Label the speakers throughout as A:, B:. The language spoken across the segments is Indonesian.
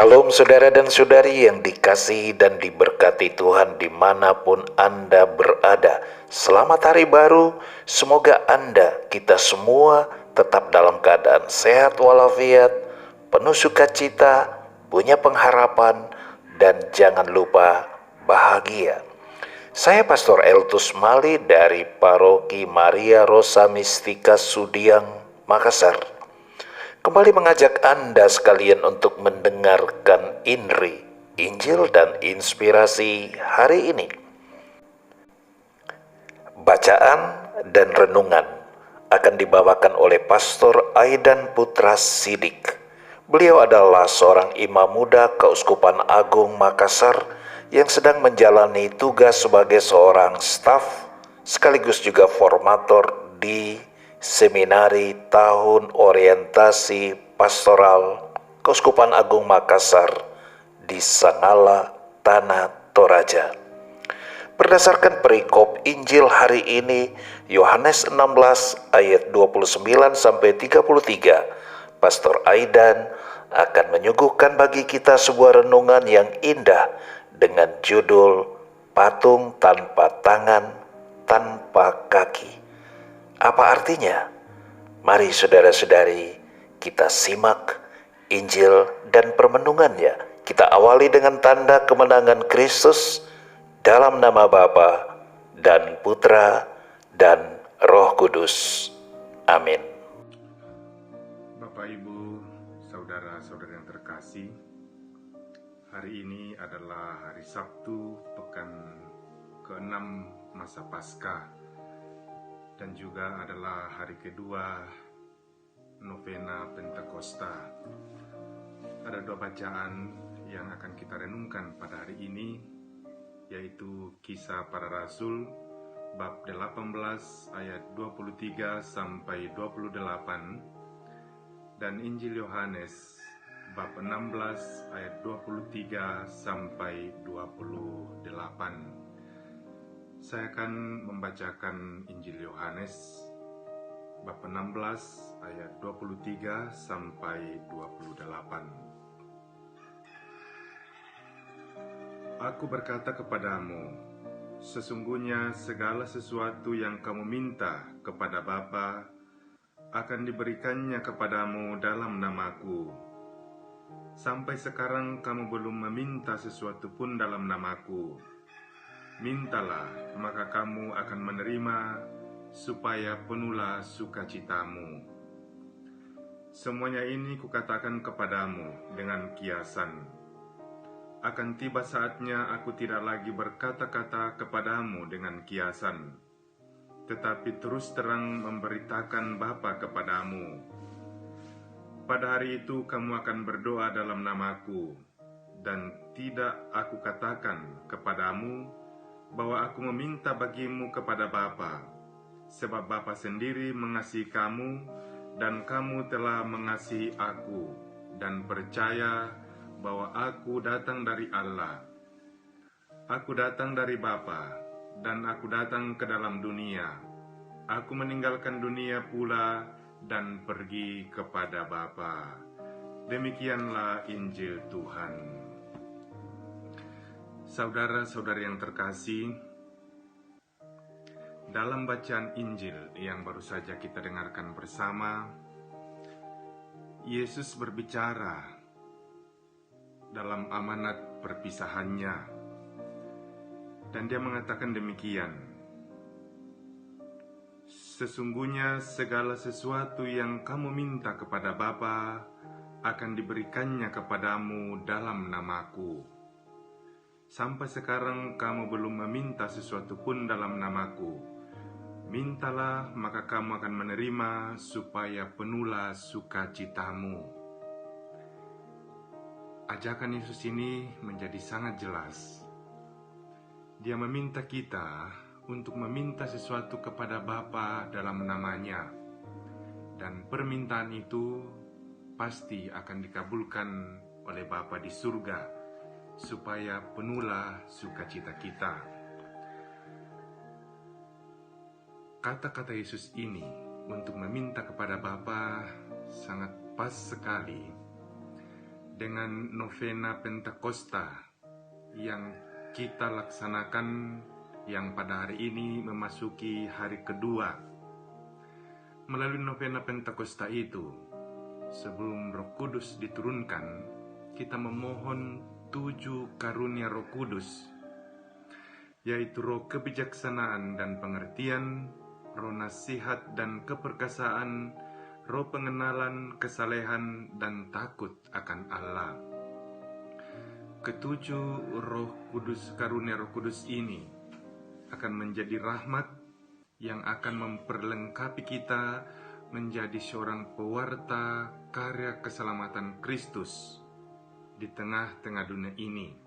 A: Shalom saudara dan saudari yang dikasihi dan diberkati Tuhan dimanapun Anda berada. Selamat hari baru, semoga Anda, kita semua tetap dalam keadaan sehat walafiat, penuh sukacita, punya pengharapan, dan jangan lupa bahagia. Saya Pastor Eltus Mali dari Paroki Maria Rosa Mistika Sudiang, Makassar. Kembali mengajak Anda sekalian untuk mendengarkan INRI, Injil dan Inspirasi hari ini. Bacaan dan renungan akan dibawakan oleh Pastor Aidan Putra Sidik. Beliau adalah seorang imam muda Keuskupan Agung Makassar yang sedang menjalani tugas sebagai seorang staf sekaligus juga formator di Seminari Tahun Orientasi Pastoral Keuskupan Agung Makassar di Sangala, Tanah Toraja. Berdasarkan perikop Injil hari ini, Yohanes 16 ayat 29 sampai 33, Pastor Aidan akan menyuguhkan bagi kita sebuah renungan yang indah dengan judul Patung Tanpa Tangan, Tanpa Kaki. Apa artinya? Mari saudara-saudari kita simak Injil dan permenungannya. Kita awali dengan tanda kemenangan Kristus dalam nama Bapa dan Putra dan Roh Kudus. Amin.
B: Bapak, Ibu, saudara-saudara yang terkasih, hari ini adalah hari Sabtu, pekan ke-6 masa Paskah, dan juga adalah hari kedua novena Pentakosta. Ada dua bacaan yang akan kita renungkan pada hari ini, yaitu Kisah Para Rasul bab 18 ayat 23 sampai 28 dan Injil Yohanes bab 16 ayat 23 sampai 28. Saya akan membacakan Injil Yohanes bab 16 ayat 23 sampai 28. Aku berkata kepadamu, sesungguhnya segala sesuatu yang kamu minta kepada Bapa akan diberikannya kepadamu dalam namaku. Sampai sekarang kamu belum meminta sesuatu pun dalam namaku. Mintalah, maka kamu akan menerima, supaya penuhlah sukacitamu. Semuanya ini kukatakan kepadamu dengan kiasan. Akan tiba saatnya aku tidak lagi berkata-kata kepadamu dengan kiasan, tetapi terus terang memberitakan Bapa kepadamu. Pada hari itu kamu akan berdoa dalam namaku, dan tidak aku katakan kepadamu bahwa aku meminta bagimu kepada Bapa, sebab Bapa sendiri mengasihi kamu, dan kamu telah mengasihi aku, dan percaya bahwa aku datang dari Allah. Aku datang dari Bapa, dan aku datang ke dalam dunia. Aku meninggalkan dunia pula, dan pergi kepada Bapa. Demikianlah Injil Tuhan. Saudara-saudari yang terkasih, dalam bacaan Injil yang baru saja kita dengarkan bersama, Yesus berbicara dalam amanat perpisahannya, dan dia mengatakan demikian, sesungguhnya segala sesuatu yang kamu minta kepada Bapa akan diberikannya kepadamu dalam namaku. Sampai sekarang kamu belum meminta sesuatu pun dalam namaku. Mintalah, maka kamu akan menerima, supaya penuhlah sukacitamu. Ajakan Yesus ini menjadi sangat jelas. Dia meminta kita untuk meminta sesuatu kepada Bapa dalam namanya, dan permintaan itu pasti akan dikabulkan oleh Bapa di surga, supaya penuhlah sukacita kita. Kata-kata Yesus ini untuk meminta kepada Bapa sangat pas sekali dengan novena Pentakosta yang kita laksanakan, yang pada hari ini memasuki hari kedua. Melalui novena Pentakosta itu, sebelum Roh Kudus diturunkan, kita memohon 7 karunia Roh Kudus, yaitu roh kebijaksanaan dan pengertian, roh nasihat dan keperkasaan, roh pengenalan, kesalehan, dan takut akan Allah. Ketujuh roh kudus, karunia Roh Kudus ini akan menjadi rahmat yang akan memperlengkapi kita menjadi seorang pewarta karya keselamatan Kristus di tengah-tengah dunia ini.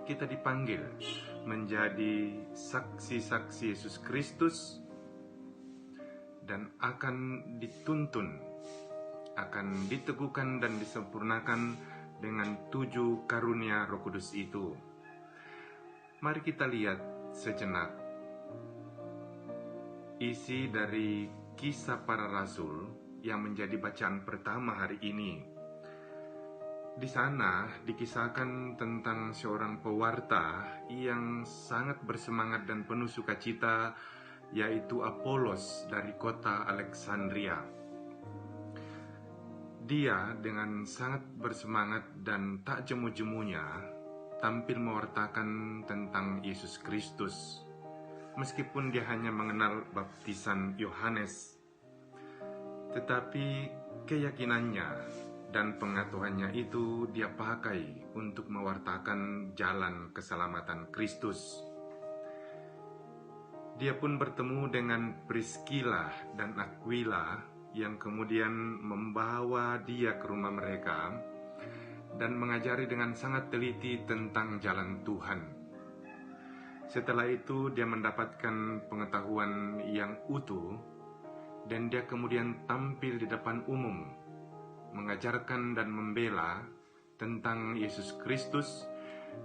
B: Kita dipanggil menjadi saksi-saksi Yesus Kristus dan akan dituntun, akan diteguhkan dan disempurnakan dengan 7 karunia Roh Kudus itu. Mari kita lihat sejenak isi dari Kisah Para Rasul yang menjadi bacaan pertama hari ini. Di sana dikisahkan tentang seorang pewarta yang sangat bersemangat dan penuh sukacita, yaitu Apolos dari kota Alexandria. Dia dengan sangat bersemangat dan tak jemu-jemunya tampil mewartakan tentang Yesus Kristus, meskipun dia hanya mengenal baptisan Yohanes. Tetapi keyakinannya dan pengetahuannya itu dia pakai untuk mewartakan jalan keselamatan Kristus. Dia pun bertemu dengan Priscilla dan Aquila yang kemudian membawa dia ke rumah mereka dan mengajari dengan sangat teliti tentang jalan Tuhan. Setelah itu dia mendapatkan pengetahuan yang utuh dan dia kemudian tampil di depan umum mengajarkan dan membela tentang Yesus Kristus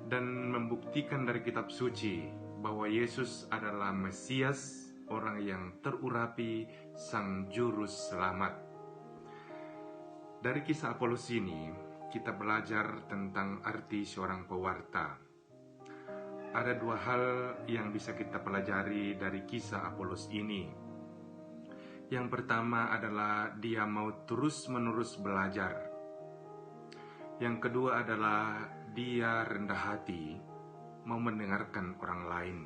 B: dan membuktikan dari kitab suci bahwa Yesus adalah Mesias, orang yang terurapi, Sang Juru Selamat. Dari kisah Apolos ini, kita belajar tentang arti seorang pewarta. Ada 2 hal yang bisa kita pelajari dari kisah Apolos ini. Yang pertama adalah dia mau terus-menerus belajar. Yang kedua adalah dia rendah hati, mau mendengarkan orang lain.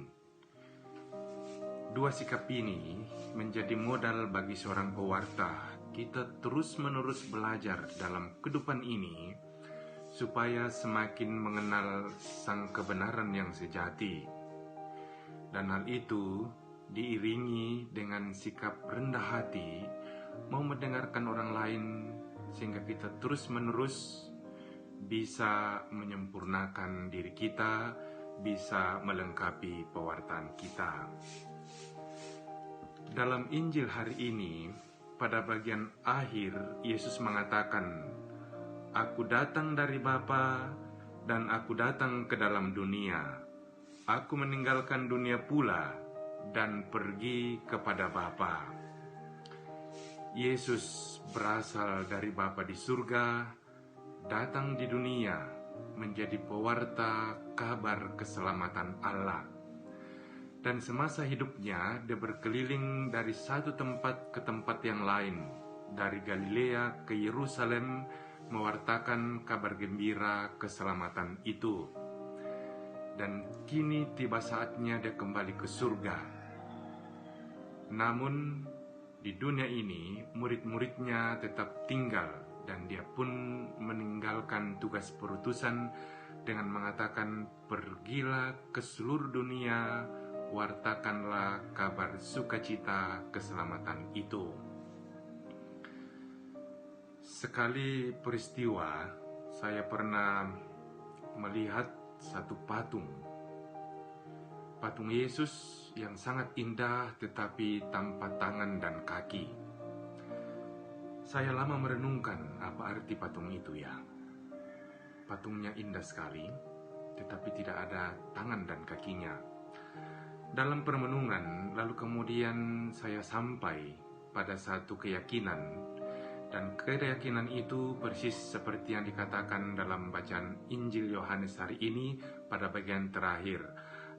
B: 2 sikap ini menjadi modal bagi seorang pewarta. Kita terus-menerus belajar dalam kehidupan ini supaya semakin mengenal sang kebenaran yang sejati. Dan hal itu diiringi dengan sikap rendah hati, mau mendengarkan orang lain, sehingga kita terus-menerus bisa menyempurnakan diri kita, bisa melengkapi pewartaan kita. Dalam Injil hari ini, pada bagian akhir, Yesus mengatakan, "Aku datang dari Bapa dan aku datang ke dalam dunia. Aku meninggalkan dunia pula dan pergi kepada Bapa." Yesus berasal dari Bapa di surga, datang di dunia menjadi pewarta kabar keselamatan Allah. Dan semasa hidupnya dia berkeliling dari satu tempat ke tempat yang lain, dari Galilea ke Yerusalem, mewartakan kabar gembira keselamatan itu. Dan kini tiba saatnya dia kembali ke surga. Namun di dunia ini murid-muridnya tetap tinggal dan dia pun meninggalkan tugas perutusan dengan mengatakan, "Pergilah ke seluruh dunia, wartakanlah kabar sukacita keselamatan itu." Sekali peristiwa saya pernah melihat satu patung Yesus yang sangat indah tetapi tanpa tangan dan kaki. Saya lama merenungkan apa arti patung itu ya. Patungnya indah sekali tetapi tidak ada tangan dan kakinya. Dalam permenungan lalu kemudian saya sampai pada satu keyakinan Dan keyakinan itu persis seperti yang dikatakan dalam bacaan Injil Yohanes hari ini pada bagian terakhir.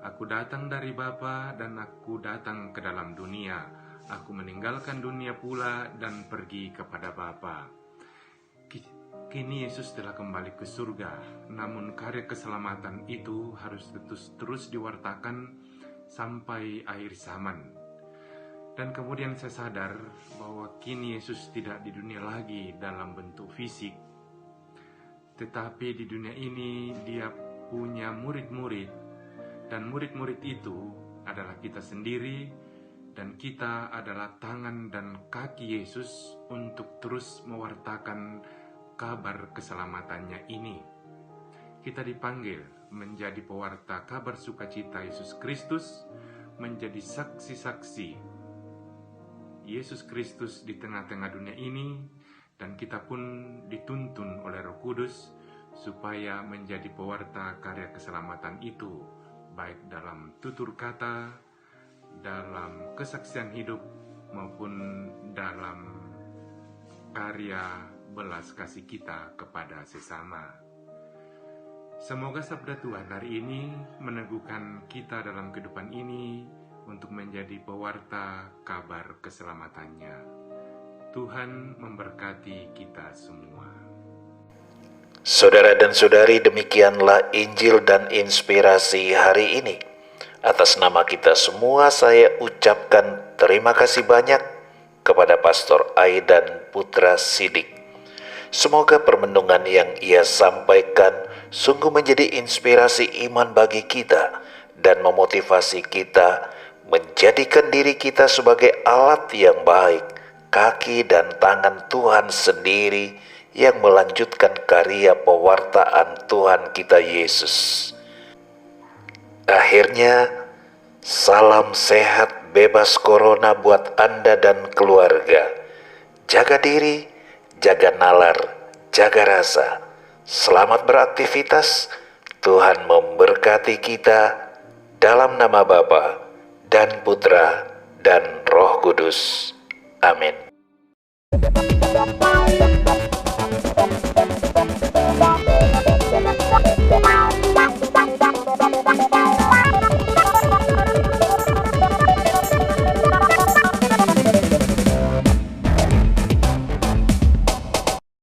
B: Aku datang dari Bapa dan aku datang ke dalam dunia. Aku meninggalkan dunia pula dan pergi kepada Bapa. Kini Yesus telah kembali ke surga, namun karya keselamatan itu harus terus diwartakan sampai akhir zaman. Dan kemudian saya sadar bahwa kini Yesus tidak di dunia lagi dalam bentuk fisik, tetapi di dunia ini Dia punya murid-murid, dan murid-murid itu adalah kita sendiri, dan kita adalah tangan dan kaki Yesus untuk terus mewartakan kabar keselamatannya ini. Kita dipanggil menjadi pewarta kabar sukacita Yesus Kristus, menjadi saksi-saksi Yesus Kristus di tengah-tengah dunia ini, dan kita pun dituntun oleh Roh Kudus supaya menjadi pewarta karya keselamatan itu, baik dalam tutur kata, dalam kesaksian hidup, maupun dalam karya belas kasih kita kepada sesama. Semoga sabda Tuhan hari ini meneguhkan kita dalam kehidupan ini untuk menjadi pewarta kabar keselamatannya. Tuhan memberkati kita semua.
A: Saudara dan saudari, demikianlah Injil dan inspirasi hari ini. Atas nama kita semua saya ucapkan terima kasih banyak kepada Pastor Aidan Putra Sidik. Semoga permenungan yang ia sampaikan sungguh menjadi inspirasi iman bagi kita dan memotivasi kita menjadikan diri kita sebagai alat yang baik, kaki dan tangan Tuhan sendiri yang melanjutkan karya pewartaan Tuhan kita Yesus. Akhirnya, salam sehat bebas corona buat Anda dan keluarga. Jaga diri, jaga nalar, jaga rasa. Selamat beraktivitas. Tuhan memberkati kita dalam nama Bapa dan Putra dan Roh Kudus. Amin.
C: Bye.